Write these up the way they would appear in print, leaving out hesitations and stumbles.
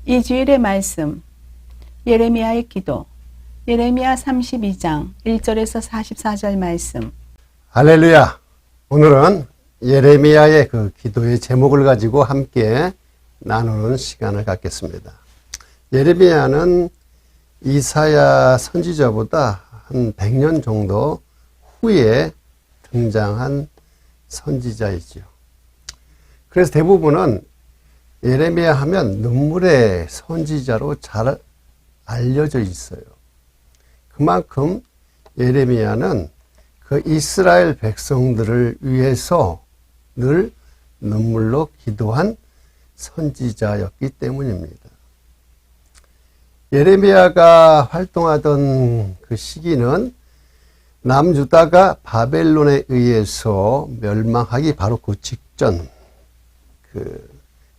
이 주일의 말씀, 예레미야의 기도, 예레미야 32장 1절에서 44절 말씀. 할렐루야! 오늘은 예레미야의 그 기도의 제목을 가지고 함께 나누는 시간을 갖겠습니다. 예레미야는 이사야 선지자보다 한 100년 정도 후에 등장한 선지자이지요. 그래서 대부분은 예레미야 하면 눈물의 선지자로 잘 알려져 있어요. 그만큼 예레미야는 그 이스라엘 백성들을 위해서 늘 눈물로 기도한 선지자였기 때문입니다. 예레미야가 활동하던 그 시기는 남유다가 바벨론에 의해서 멸망하기 바로 그 직전.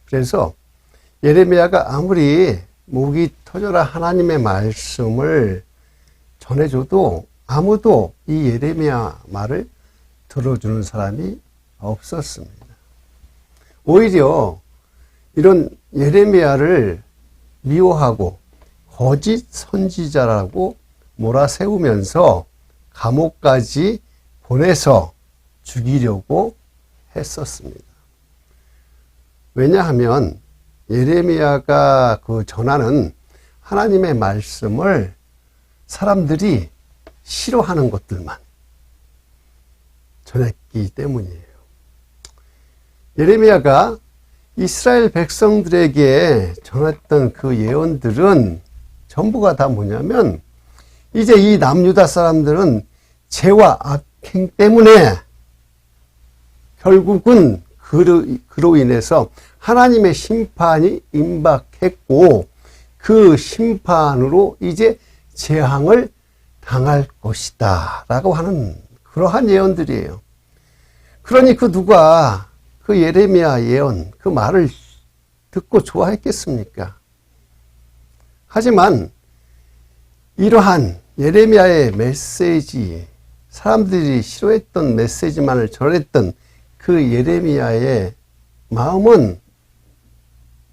그래서 예레미야가 아무리 목이 터져라 하나님의 말씀을 전해줘도 아무도 이 예레미야 말을 들어주는 사람이 없었습니다. 오히려 이런 예레미야를 미워하고 거짓 선지자라고 몰아세우면서 감옥까지 보내서 죽이려고 했었습니다. 왜냐하면 예레미야가 그 전하는 하나님의 말씀을 사람들이 싫어하는 것들만 전했기 때문이에요. 예레미야가 이스라엘 백성들에게 전했던 그 예언들은 전부가 다 뭐냐면 이제 이 남유다 사람들은 죄와 악행 때문에 결국은 그로 인해서 하나님의 심판이 임박했고 그 심판으로 이제 재앙을 당할 것이다 라고 하는 그러한 예언들이에요. 그러니 그 누가 그 예레미야 예언 그 말을 듣고 좋아했겠습니까? 하지만 이러한 예레미야의 메시지, 사람들이 싫어했던 메시지만을 전했던 그 예레미야의 마음은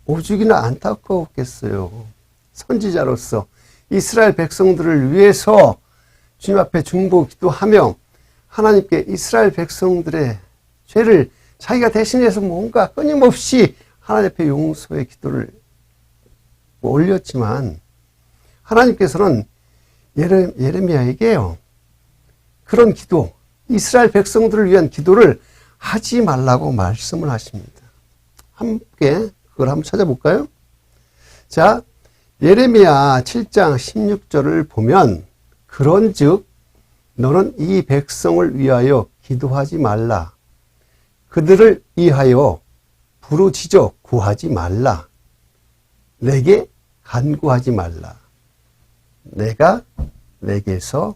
오죽이나 안타까웠겠어요. 선지자로서 이스라엘 백성들을 위해서 주님 앞에 중보 기도하며 하나님께 이스라엘 백성들의 죄를 자기가 대신해서 뭔가 끊임없이 하나님 앞에 용서의 기도를 올렸지만 하나님께서는 예레미야에게요 그런 기도, 이스라엘 백성들을 위한 기도를 하지 말라고 말씀을 하십니다. 함께 그걸 한번 찾아볼까요? 자, 예레미야 7장 16절을 보면 그런즉 너는 이 백성을 위하여 기도하지 말라. 그들을 위하여 부르짖어 구하지 말라. 내게 간구하지 말라. 내가 내게서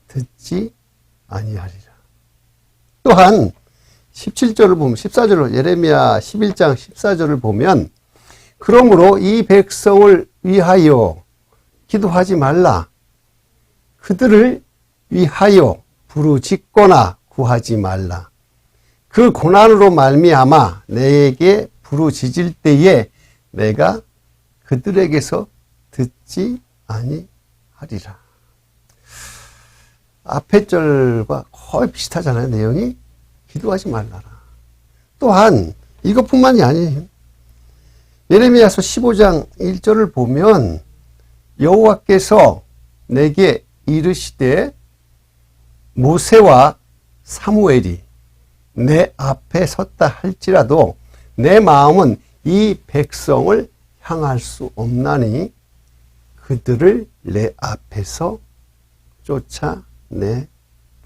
듣지 아니하리라. 또한 17절을 보면 14절로 예레미야 11장 14절을 보면 그러므로 이 백성을 위하여 기도하지 말라. 그들을 위하여 부르짖거나 구하지 말라. 그 고난으로 말미암아 내게 부르짖을 때에 내가 그들에게서 듣지 아니하리라. 앞에 절과 거의 비슷하잖아요. 내용이 기도하지 말라라. 또한 이것뿐만이 아니에요. 예레미야서 15장 1절을 보면 여호와께서 내게 이르시되 모세와 사무엘이 내 앞에 섰다 할지라도 내 마음은 이 백성을 향할 수 없나니 그들을 내 앞에서 쫓아내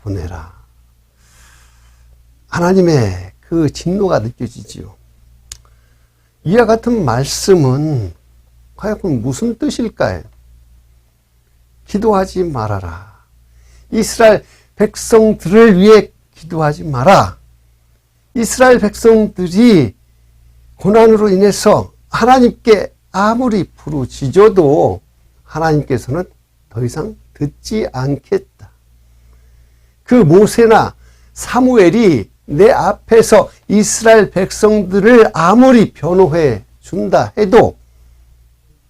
보내라. 하나님의 그 진노가 느껴지지요. 이와 같은 말씀은 과연 무슨 뜻일까요? 기도하지 말아라. 이스라엘 백성들을 위해 기도하지 마라. 이스라엘 백성들이 고난으로 인해서 하나님께 아무리 부르짖어도 하나님께서는 더 이상 듣지 않겠다. 그 모세나 사무엘이 내 앞에서 이스라엘 백성들을 아무리 변호해 준다 해도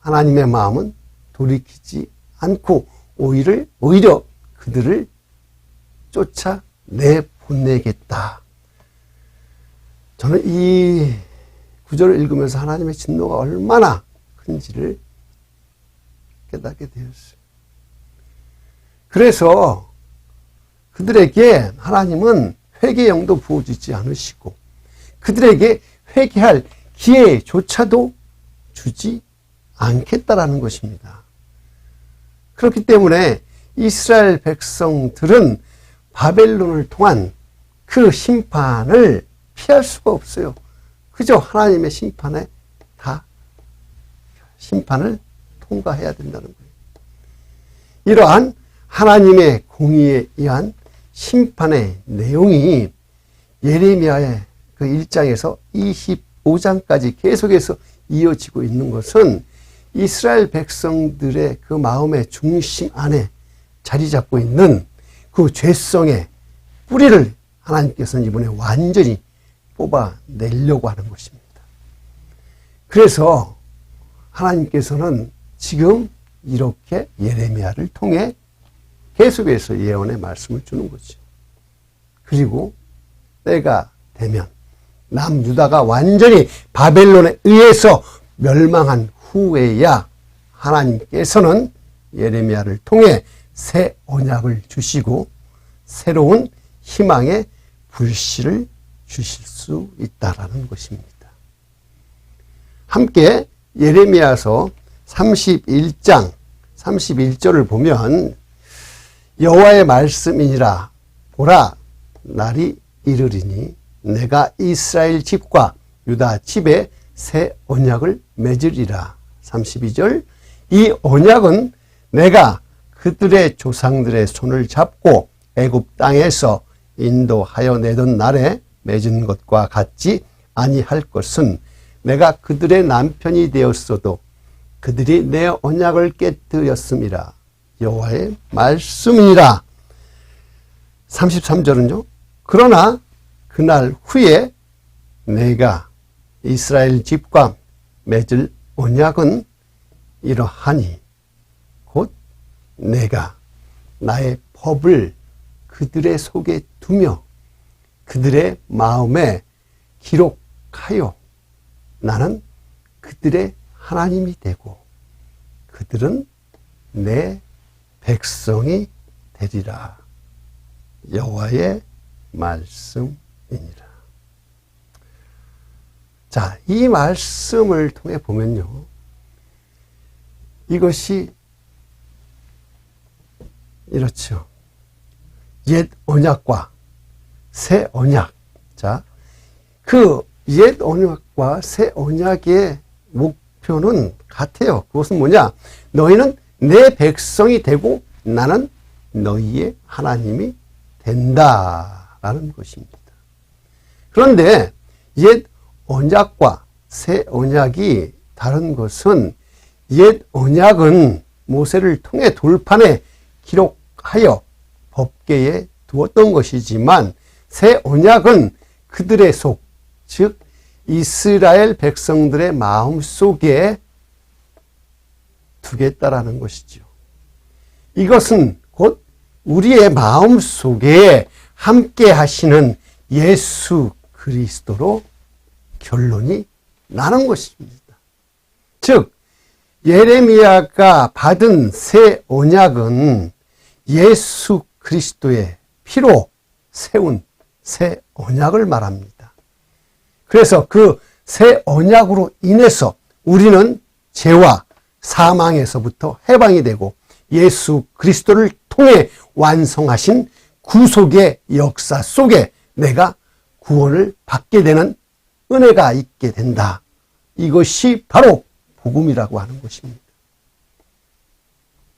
하나님의 마음은 돌이키지 않고 오히려 그들을 쫓아내보내겠다. 저는 이 구절을 읽으면서 하나님의 진노가 얼마나 큰지를 깨닫게 되었어요. 그래서 그들에게 하나님은 회개 영도 부어주지 않으시고 그들에게 회개할 기회조차도 주지 않겠다라는 것입니다. 그렇기 때문에 이스라엘 백성들은 바벨론을 통한 그 심판을 피할 수가 없어요. 그저 하나님의 심판을 통과해야 된다는 거예요. 이러한 하나님의 공의에 의한 심판의 내용이 예레미야의 그 1장에서 25장까지 계속해서 이어지고 있는 것은 이스라엘 백성들의 그 마음의 중심 안에 자리 잡고 있는 그 죄성의 뿌리를 하나님께서는 이번에 완전히 뽑아내려고 하는 것입니다. 그래서 하나님께서는 지금 이렇게 예레미야를 통해 계속해서 예언의 말씀을 주는 거죠. 그리고 때가 되면 남유다가 완전히 바벨론에 의해서 멸망한 후에야 하나님께서는 예레미야를 통해 새 언약을 주시고 새로운 희망의 불씨를 주실 수 있다라는 것입니다. 함께 예레미야서 31장 31절을 보면 여호와의 말씀이니라 보라 날이 이르리니 내가 이스라엘 집과 유다 집에 새 언약을 맺으리라. 32절 이 언약은 내가 그들의 조상들의 손을 잡고 애굽 땅에서 인도하여 내던 날에 맺은 것과 같지 아니할 것은 내가 그들의 남편이 되었어도 그들이 내 언약을 깨뜨렸음이라. 여호와의 말씀이니라. 33절은요. 그러나 그날 후에 내가 이스라엘 집과 맺을 언약은 이러하니 곧 내가 나의 법을 그들의 속에 두며 그들의 마음에 기록하여 나는 그들의 하나님이 되고 그들은 내 백성이 되리라. 여호와의 말씀이니라. 자, 이 말씀을 통해 보면요. 이것이 이렇죠. 옛 언약과 새 언약. 자, 그 옛 언약과 새 언약의 목표는 같아요. 그것은 뭐냐? 너희는 내 백성이 되고 나는 너희의 하나님이 된다라는 것입니다. 그런데 옛 언약과 새 언약이 다른 것은 옛 언약은 모세를 통해 돌판에 기록하여 법궤에 두었던 것이지만 새 언약은 그들의 속, 즉 이스라엘 백성들의 마음 속에 두겠다라는 것이죠. 이것은 곧 우리의 마음 속에 함께 하시는 예수 그리스도로 결론이 나는 것입니다. 즉 예레미야가 받은 새 언약은 예수 그리스도의 피로 세운 새 언약을 말합니다. 그래서 그 새 언약으로 인해서 우리는 죄와 사망에서부터 해방이 되고 예수 그리스도를 통해 완성하신 구속의 역사 속에 내가 구원을 받게 되는 은혜가 있게 된다. 이것이 바로 복음이라고 하는 것입니다.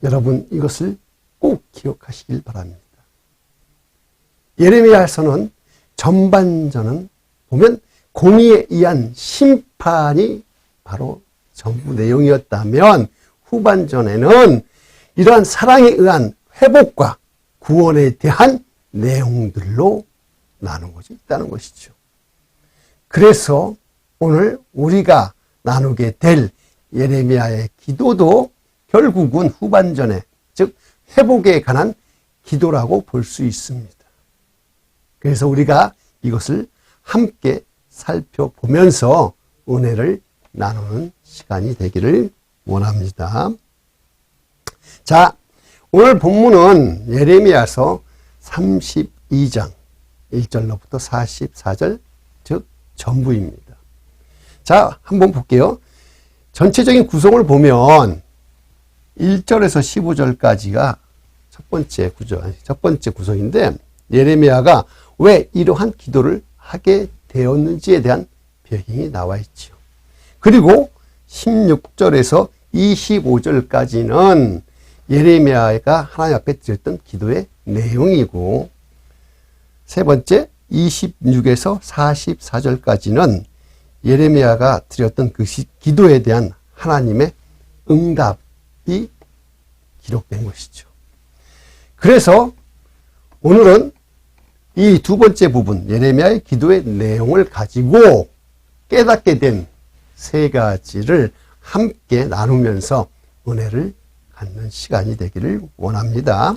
여러분 이것을 꼭 기억하시길 바랍니다. 예레미야서는 전반전은 보면 공의에 의한 심판이 바로 전부 내용이었다면 후반전에는 이러한 사랑에 의한 회복과 구원에 대한 내용들로 나누어져 있다는 것이죠. 그래서 오늘 우리가 나누게 될 예레미야의 기도도 결국은 후반전에, 즉 회복에 관한 기도라고 볼 수 있습니다. 그래서 우리가 이것을 함께 살펴보면서 은혜를 나누는 시간이 되기를 원합니다. 자, 오늘 본문은 예레미야서 32장 1절로부터 44절, 즉 전부입니다. 자, 한번 볼게요. 전체적인 구성을 보면 1절에서 15절까지가 첫 번째 구성인데, 예레미야가 왜 이러한 기도를 하게 되었는지에 대한 배경이 나와 있죠. 그리고 16절에서 25절까지는 예레미야가 하나님 앞에 드렸던 기도의 내용이고, 세 번째 26에서 44절까지는 예레미야가 드렸던 그 기도에 대한 하나님의 응답이 기록된 것이죠. 그래서 오늘은 이 두 번째 부분, 예레미야의 기도의 내용을 가지고 깨닫게 된 세 가지를 함께 나누면서 은혜를 갖는 시간이 되기를 원합니다.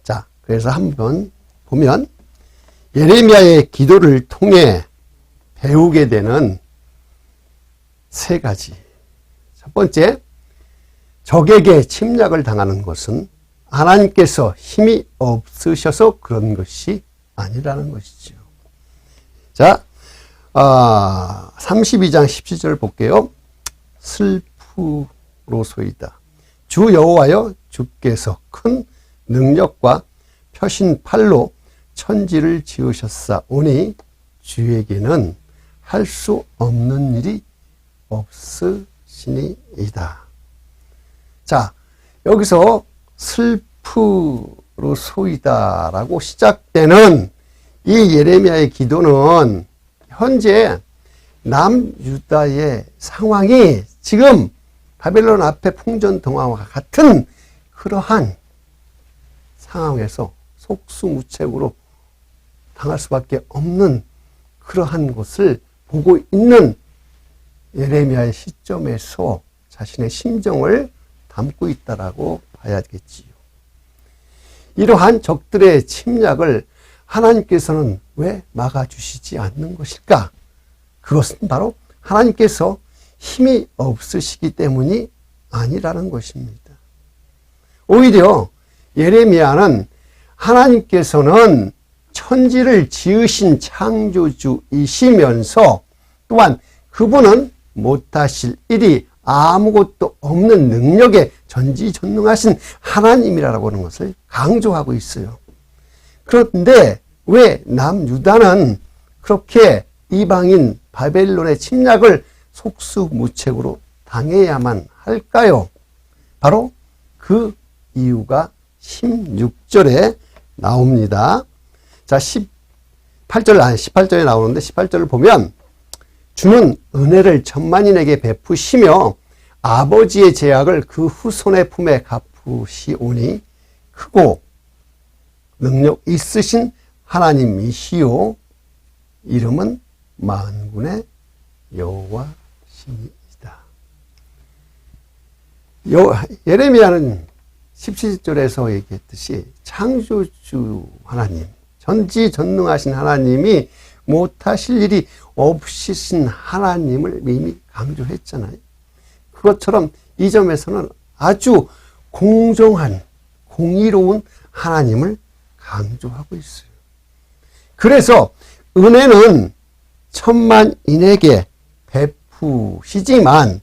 자, 그래서 한번 보면 예레미야의 기도를 통해 배우게 되는 세 가지. 첫 번째, 적에게 침략을 당하는 것은 하나님께서 힘이 없으셔서 그런 것이 아니라는 것이죠. 자, 32장 17절 볼게요. 슬프로소이다. 주 여호와여, 주께서 큰 능력과 펴신 팔로 천지를 지으셨사오니 주에게는 할 수 없는 일이 없으시니이다. 자, 여기서 슬프로소이다라고 시작되는 이 예레미야의 기도는 현재 남유다의 상황이 지금 바벨론 앞에 풍전등화와 같은 그러한 상황에서 속수무책으로 당할 수밖에 없는 그러한 것을 보고 있는 예레미야의 시점에서 자신의 심정을 담고 있다라고 봐야겠지요. 이러한 적들의 침략을 하나님께서는 왜 막아주시지 않는 것일까? 그것은 바로 하나님께서 힘이 없으시기 때문이 아니라는 것입니다. 오히려 예레미야는 하나님께서는 천지를 지으신 창조주이시면서 또한 그분은 못하실 일이 아무것도 없는 능력에 전지전능하신 하나님이라고 하는 것을 강조하고 있어요. 그런데 왜 남유다는 그렇게 이방인 바벨론의 침략을 속수무책으로 당해야만 할까요? 바로 그 이유가 16절에 나옵니다. 자, 18절에 나오는데 18절을 보면 주는 은혜를 천만인에게 베푸시며 아버지의 제약을 그 후손의 품에 갚으시오니 크고 능력 있으신 하나님이시요 이름은 만군의 여호와시니이다. 예레미야는 17절에서 얘기했듯이 창조주 하나님, 전지전능하신 하나님이 못하실 일이 없으신 하나님을 이미 강조했잖아요. 그것처럼 이 점에서는 아주 공정한, 공의로운 하나님을 강조하고 있어요. 그래서 은혜는 천만인에게 베푸시지만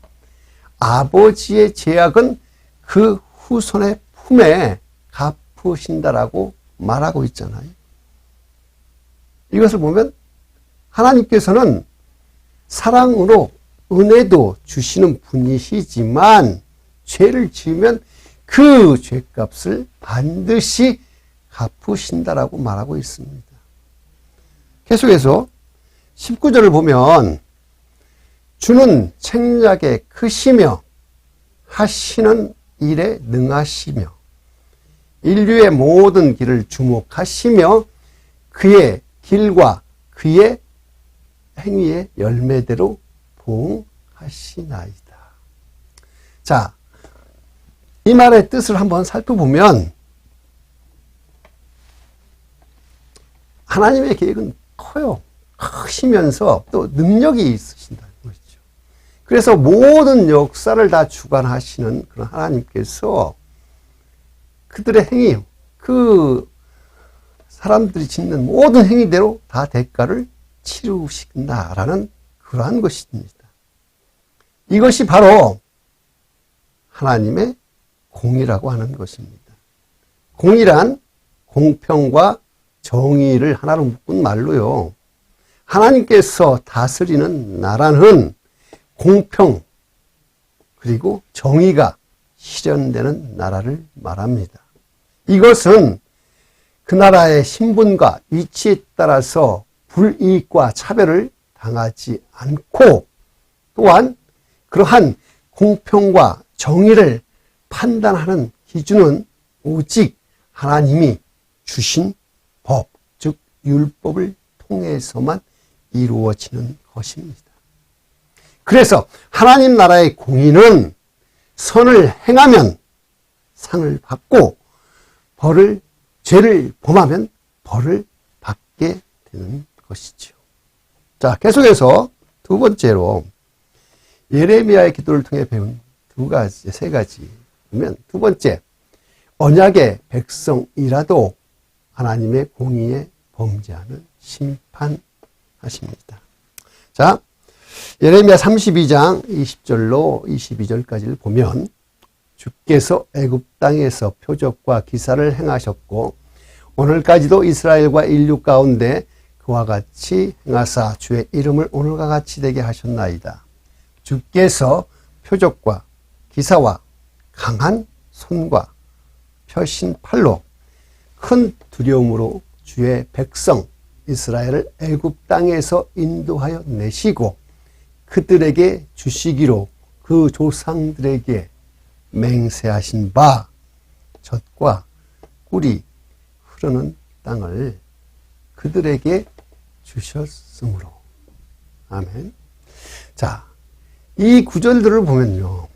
아버지의 제약은 그 후손의 품에 갚으신다라고 말하고 있잖아요. 이것을 보면 하나님께서는 사랑으로 은혜도 주시는 분이시지만 죄를 지으면 그 죄값을 반드시 갚으신다라고 말하고 있습니다. 계속해서 19절을 보면 주는 책략에 크시며 하시는 일에 능하시며 인류의 모든 길을 주목하시며 그의 길과 그의 행위의 열매대로 보응하시느니라. 하시나이다. 자, 이 말의 뜻을 한번 살펴보면 하나님의 계획은 커요. 크시면서 또 능력이 있으신다는 것이죠. 그래서 모든 역사를 다 주관하시는 그런 하나님께서 그들의 행위, 그 사람들이 짓는 모든 행위대로 다 대가를 치르신다라는 그러한 것입니다. 이것이 바로 하나님의 공의라고 하는 것입니다. 공의란 공평과 정의를 하나로 묶은 말로요. 하나님께서 다스리는 나라는 공평 그리고 정의가 실현되는 나라를 말합니다. 이것은 그 나라의 신분과 위치에 따라서 불이익과 차별을 당하지 않고 또한 그러한 공평과 정의를 판단하는 기준은 오직 하나님이 주신 법, 즉 율법을 통해서만 이루어지는 것입니다. 그래서 하나님 나라의 공의는 선을 행하면 상을 받고 죄를 범하면 벌을 받게 되는 것이죠. 자, 계속해서 두 번째로 예레미야의 기도를 통해 배운 세 가지 보면, 두 번째, 언약의 백성이라도 하나님의 공의에 범죄하는 심판하십니다. 자, 예레미야 32장 20절로 22절까지를 보면, 주께서 애굽 땅에서 표적과 기사를 행하셨고 오늘까지도 이스라엘과 인류 가운데 그와 같이 행하사 주의 이름을 오늘과 같이 되게 하셨나이다. 주께서 표적과 기사와 강한 손과 펴신 팔로 큰 두려움으로 주의 백성 이스라엘을 애굽 땅에서 인도하여 내시고 그들에게 주시기로 그 조상들에게 맹세하신 바 젖과 꿀이 흐르는 땅을 그들에게 주셨으므로. 아멘. 자, 이 구절들을 보면요,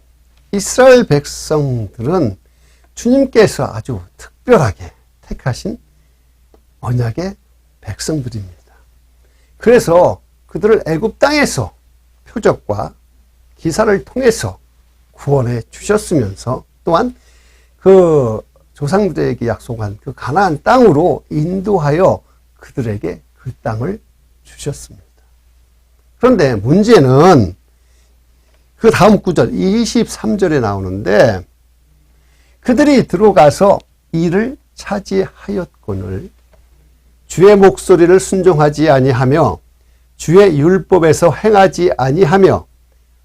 이스라엘 백성들은 주님께서 아주 특별하게 택하신 언약의 백성들입니다. 그래서 그들을 애굽 땅에서 표적과 기사를 통해서 구원해 주셨으면서 또한 그 조상들에게 약속한 그 가나안 땅으로 인도하여 그들에게 그 땅을 주셨습니다. 그런데 문제는 그 다음 구절 23절에 나오는데, 그들이 들어가서 이를 차지하였거늘 주의 목소리를 순종하지 아니하며 주의 율법에서 행하지 아니하며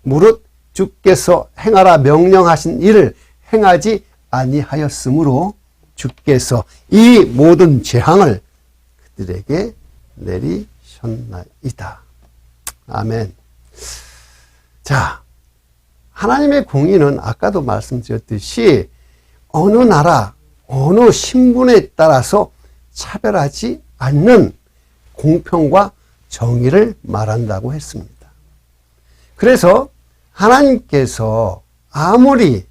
무릇 주께서 행하라 명령하신 일을 행하지 아니하였으므로 주께서 이 모든 재앙을 그들에게 내리셨나이다. 아멘. 자, 하나님의 공의는 아까도 말씀드렸듯이 어느 나라, 어느 신분에 따라서 차별하지 않는 공평과 정의를 말한다고 했습니다. 그래서 하나님께서 아무리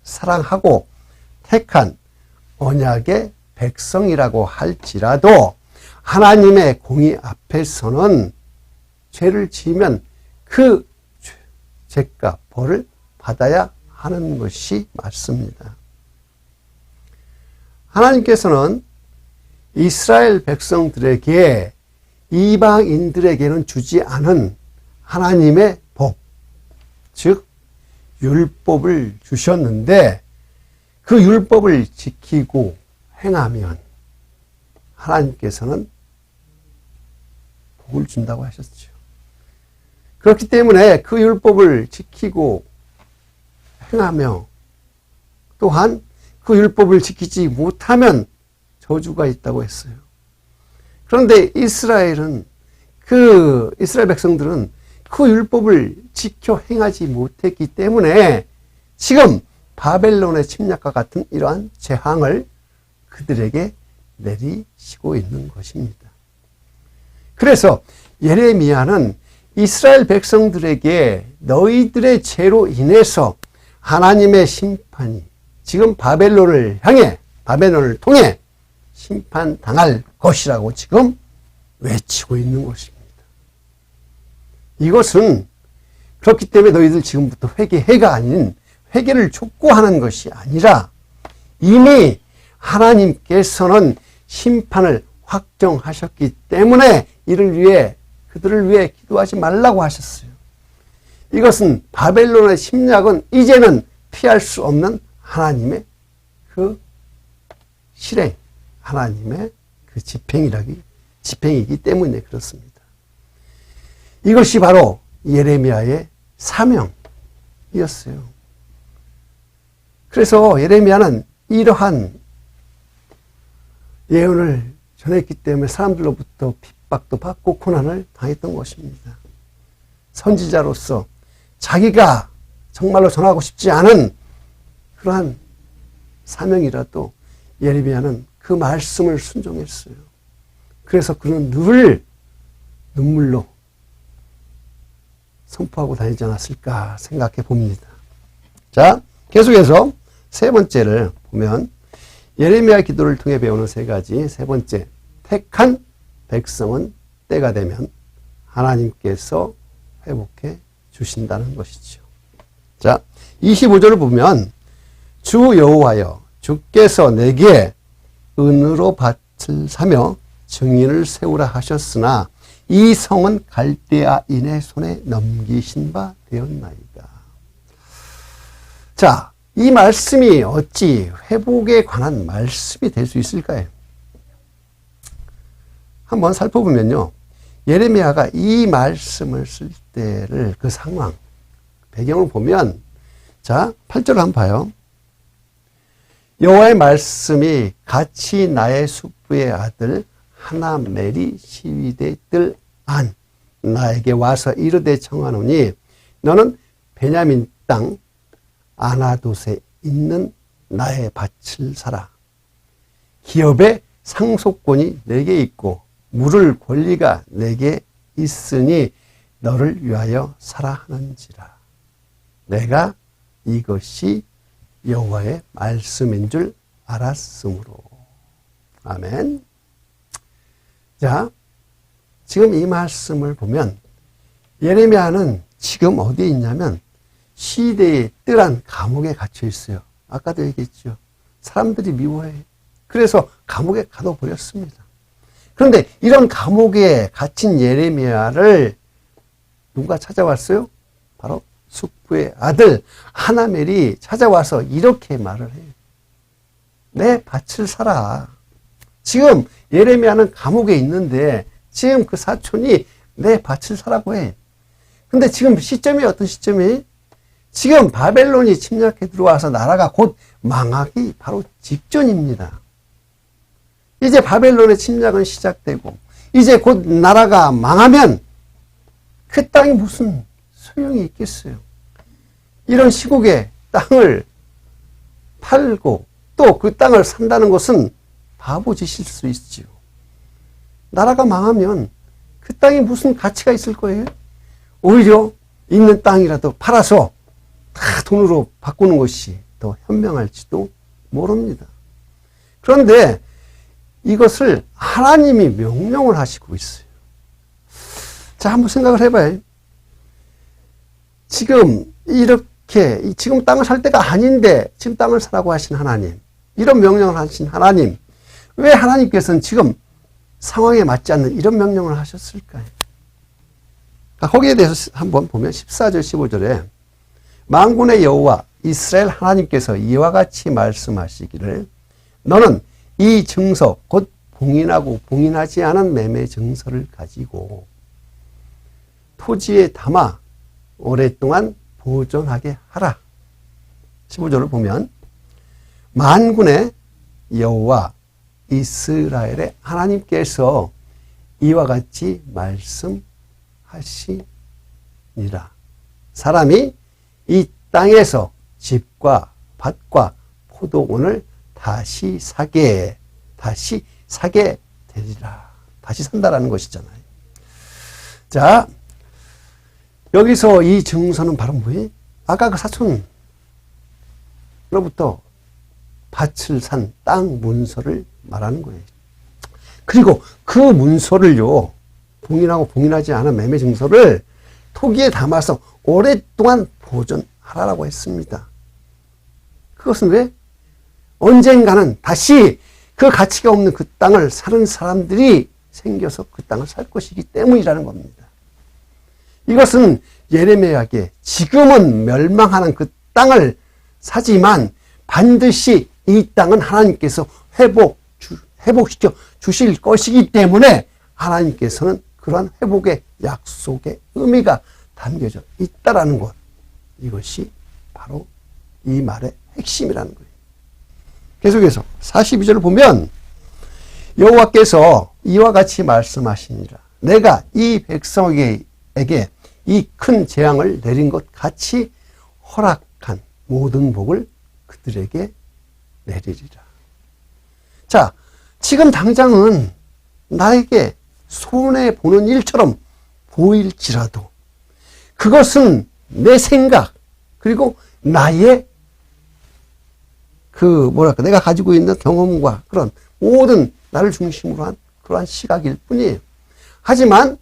사랑하고 택한 언약의 백성이라고 할지라도 하나님의 공의 앞에서는 죄를 지으면 그 죄가 벌을 받아야 하는 것이 맞습니다. 하나님께서는 이스라엘 백성들에게 이방인들에게는 주지 않은 하나님의 법, 즉 율법을 주셨는데 그 율법을 지키고 행하면 하나님께서는 복을 준다고 하셨죠. 그렇기 때문에 그 율법을 지키고 행하며 또한 그 율법을 지키지 못하면 저주가 있다고 했어요. 그런데 이스라엘 백성들은 그 율법을 지켜 행하지 못했기 때문에 지금 바벨론의 침략과 같은 이러한 재앙을 그들에게 내리시고 있는 것입니다. 그래서 예레미야는 이스라엘 백성들에게 너희들의 죄로 인해서 하나님의 심판이 지금 바벨론을 향해, 바벨론을 통해 심판당할 것이라고 지금 외치고 있는 것입니다. 이것은 그렇기 때문에 너희들 지금부터 회개해가 아닌 회개를 촉구하는 것이 아니라 이미 하나님께서는 심판을 확정하셨기 때문에 이를 위해, 그들을 위해 기도하지 말라고 하셨어요. 이것은 바벨론의 침략은 이제는 피할 수 없는 하나님의 그 실행, 하나님의 그 집행이기 때문에 그렇습니다. 이것이 바로 예레미야의 사명이었어요. 그래서 예레미야는 이러한 예언을 전했기 때문에 사람들로부터 핍박도 받고 고난을 당했던 것입니다. 선지자로서 자기가 정말로 전하고 싶지 않은 그러한 사명이라도 예레미야는 그 말씀을 순종했어요. 그래서 그는 늘 눈물로 선포하고 다니지 않았을까 생각해 봅니다. 자, 계속해서 세 번째를 보면 예레미야 기도를 통해 배우는 세 가지. 세 번째, 택한 백성은 때가 되면 하나님께서 회복해 주신다는 것이죠. 자, 25절을 보면 주 여호와여 주께서 내게 은으로 밭을 사며 증인을 세우라 하셨으나 이 성은 갈대아인의 손에 넘기신 바 되었나이다. 자, 이 말씀이 어찌 회복에 관한 말씀이 될 수 있을까요? 한번 살펴보면요. 예레미야가 이 말씀을 쓸 때를 그 상황, 배경을 보면 자, 8절을 한번 봐요. 여호와의 말씀이 같이 나의 숙부의 아들 하나멜이 시위대 뜰 안 나에게 와서 이르되 청하노니 너는 베냐민 땅 아나돗에 있는 나의 밭을 사라. 기업의 상속권이 내게 있고 물을 권리가 내게 있으니 너를 위하여 사라 하는지라. 내가 이것이 여호와의 말씀인 줄 알았으므로. 아멘. 자, 지금 이 말씀을 보면 예레미야는 지금 어디에 있냐면 시대의 뜰한 감옥에 갇혀 있어요. 아까도 얘기했죠. 사람들이 미워해. 그래서 감옥에 가둬버렸습니다. 그런데 이런 감옥에 갇힌 예레미야를 누가 찾아왔어요? 바로 숙부의 아들 하나멜이 찾아와서 이렇게 말을 해요. 내 밭을 사라. 지금 예레미야는 감옥에 있는데 지금 그 사촌이 내 밭을 사라고 해. 근데 지금 시점이 어떤 시점이? 지금 바벨론이 침략해 들어와서 나라가 곧 망하기 바로 직전입니다. 이제 바벨론의 침략은 시작되고 이제 곧 나라가 망하면 그 땅이 무슨 소용이 있겠어요. 이런 시국에 땅을 팔고 또 그 땅을 산다는 것은 바보짓일 수 있지요. 나라가 망하면 그 땅에 무슨 가치가 있을 거예요? 오히려 있는 땅이라도 팔아서 다 돈으로 바꾸는 것이 더 현명할지도 모릅니다. 그런데 이것을 하나님이 명령을 하시고 있어요. 자, 한번 생각을 해봐요. 지금 이렇게 지금 땅을 살 때가 아닌데 지금 땅을 사라고 하신 하나님, 이런 명령을 하신 하나님, 왜 하나님께서는 지금 상황에 맞지 않는 이런 명령을 하셨을까요? 거기에 대해서 한번 보면 14절 15절에 만군의 여호와 이스라엘 하나님께서 이와 같이 말씀하시기를 너는 이 증서 곧 봉인하고 봉인하지 않은 매매 증서를 가지고 토지에 담아 오랫동안 보존하게 하라. 15절을 보면 만군의 여호와 이스라엘의 하나님께서 이와 같이 말씀하시니라. 사람이 이 땅에서 집과 밭과 포도원을 다시 사게 되리라. 다시 산다라는 것이잖아요. 자, 여기서 이 증서는 바로 뭐예요? 아까 그 사촌으로부터 밭을 산 땅 문서를 말하는 거예요. 그리고 그 문서를요, 봉인하고 봉인하지 않은 매매 증서를 토기에 담아서 오랫동안 보존하라고 했습니다. 그것은 왜? 언젠가는 다시 그 가치가 없는 그 땅을 사는 사람들이 생겨서 그 땅을 살 것이기 때문이라는 겁니다. 이것은 예레미야에게 지금은 멸망하는 그 땅을 사지만 반드시 이 땅은 하나님께서 회복시켜 주실 것이기 때문에 하나님께서는 그러한 회복의 약속의 의미가 담겨져 있다라는 것. 이것이 바로 이 말의 핵심이라는 거예요. 계속해서 42절을 보면 여호와께서 이와 같이 말씀하시니라. 내가 이 백성에게 이 큰 재앙을 내린 것 같이 허락한 모든 복을 그들에게 내리리라. 자, 지금 당장은 나에게 손해보는 일처럼 보일지라도 그것은 내 생각 그리고 나의 내가 가지고 있는 경험과 그런 모든 나를 중심으로 한 그러한 시각일 뿐이에요. 하지만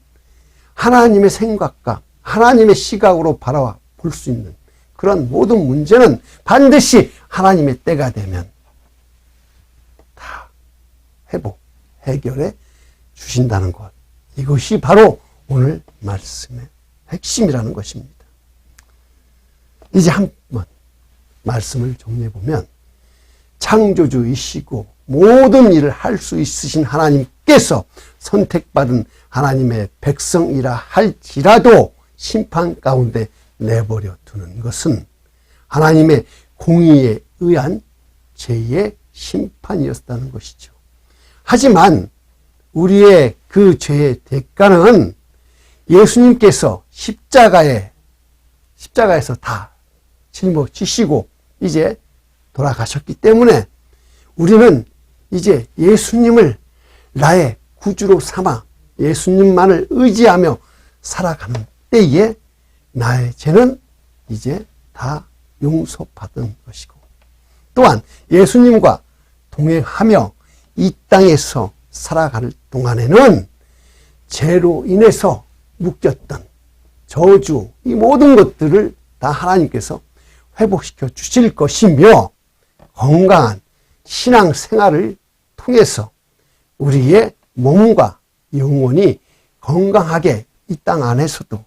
하나님의 생각과 하나님의 시각으로 바라볼 수 있는 그런 모든 문제는 반드시 하나님의 때가 되면 다 해결해 주신다는 것. 이것이 바로 오늘 말씀의 핵심이라는 것입니다. 이제 한번 말씀을 정리해보면 창조주이시고 모든 일을 할 수 있으신 하나님께서 선택받은 하나님의 백성이라 할지라도 심판 가운데 내버려 두는 것은 하나님의 공의에 의한 죄의 심판이었다는 것이죠. 하지만 우리의 그 죄의 대가는 예수님께서 십자가에서 다 짊어지시고 이제 돌아가셨기 때문에 우리는 이제 예수님을 나의 구주로 삼아 예수님만을 의지하며 살아가는 때에 나의 죄는 이제 다 용서받은 것이고 또한 예수님과 동행하며 이 땅에서 살아갈 동안에는 죄로 인해서 묶였던 저주 이 모든 것들을 다 하나님께서 회복시켜 주실 것이며 건강한 신앙생활을 통해서 우리의 몸과 영혼이 건강하게 이 땅 안에서도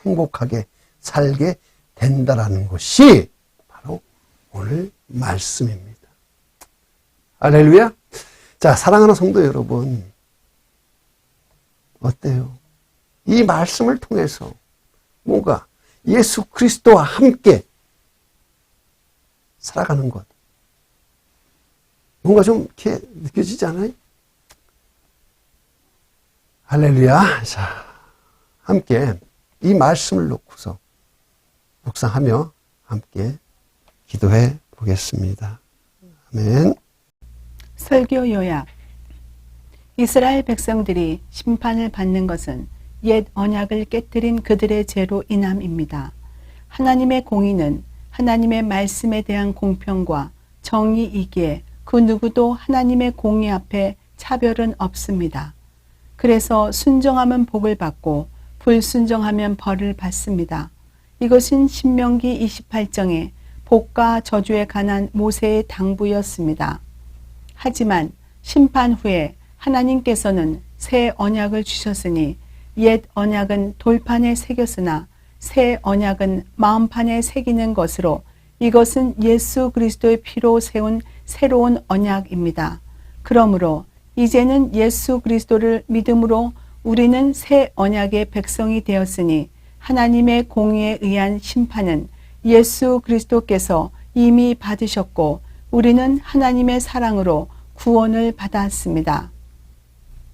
행복하게 살게 된다라는 것이 바로 오늘 말씀입니다. 할렐루야. 자, 사랑하는 성도 여러분, 어때요? 이 말씀을 통해서 뭔가 예수 그리스도와 함께 살아가는 것 뭔가 좀 이렇게 느껴지지 않아요? 할렐루야. 자, 함께 이 말씀을 놓고서 묵상하며 함께 기도해 보겠습니다. 아멘. 설교 요약. 이스라엘 백성들이 심판을 받는 것은 옛 언약을 깨뜨린 그들의 죄로 인함입니다. 하나님의 공의는 하나님의 말씀에 대한 공평과 정의이기에 그 누구도 하나님의 공의 앞에 차별은 없습니다. 그래서 순종하면 복을 받고 불순종하면 벌을 받습니다. 이것은 신명기 28장의 복과 저주에 관한 모세의 당부였습니다. 하지만 심판 후에 하나님께서는 새 언약을 주셨으니 옛 언약은 돌판에 새겼으나 새 언약은 마음판에 새기는 것으로 이것은 예수 그리스도의 피로 세운 새로운 언약입니다. 그러므로 이제는 예수 그리스도를 믿음으로 우리는 새 언약의 백성이 되었으니 하나님의 공의에 의한 심판은 예수 그리스도께서 이미 받으셨고 우리는 하나님의 사랑으로 구원을 받았습니다.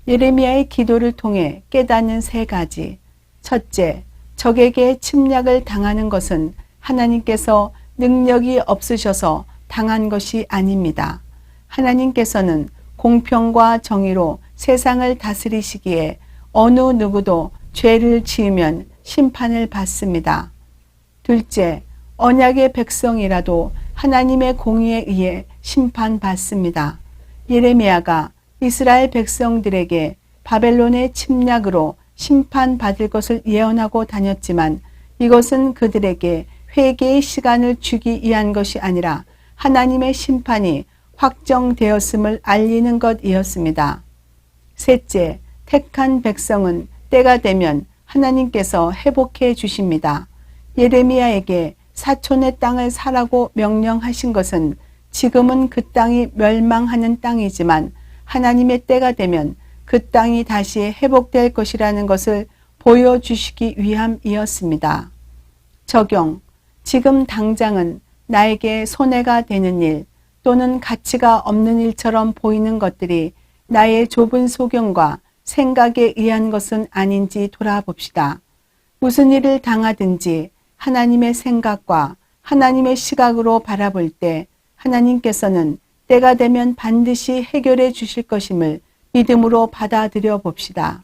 예레미야의 기도를 통해 깨닫는 세 가지. 첫째, 적에게 침략을 당하는 것은 하나님께서 능력이 없으셔서 당한 것이 아닙니다. 하나님께서는 공평과 정의로 세상을 다스리시기에 어느 누구도 죄를 지으면 심판을 받습니다. 둘째, 언약의 백성이라도 하나님의 공의에 의해 심판받습니다. 예레미야가 이스라엘 백성들에게 바벨론의 침략으로 심판받을 것을 예언하고 다녔지만 이것은 그들에게 회개의 시간을 주기 위한 것이 아니라 하나님의 심판이 확정되었음을 알리는 것이었습니다. 셋째, 택한 백성은 때가 되면 하나님께서 회복해 주십니다. 예레미야에게 사촌의 땅을 사라고 명령하신 것은 지금은 그 땅이 멸망하는 땅이지만 하나님의 때가 되면 그 땅이 다시 회복될 것이라는 것을 보여주시기 위함이었습니다. 적용, 지금 당장은 나에게 손해가 되는 일 또는 가치가 없는 일처럼 보이는 것들이 나의 좁은 소견과 생각에 의한 것은 아닌지 돌아봅시다. 무슨 일을 당하든지 하나님의 생각과 하나님의 시각으로 바라볼 때 하나님께서는 때가 되면 반드시 해결해 주실 것임을 믿음으로 받아들여 봅시다.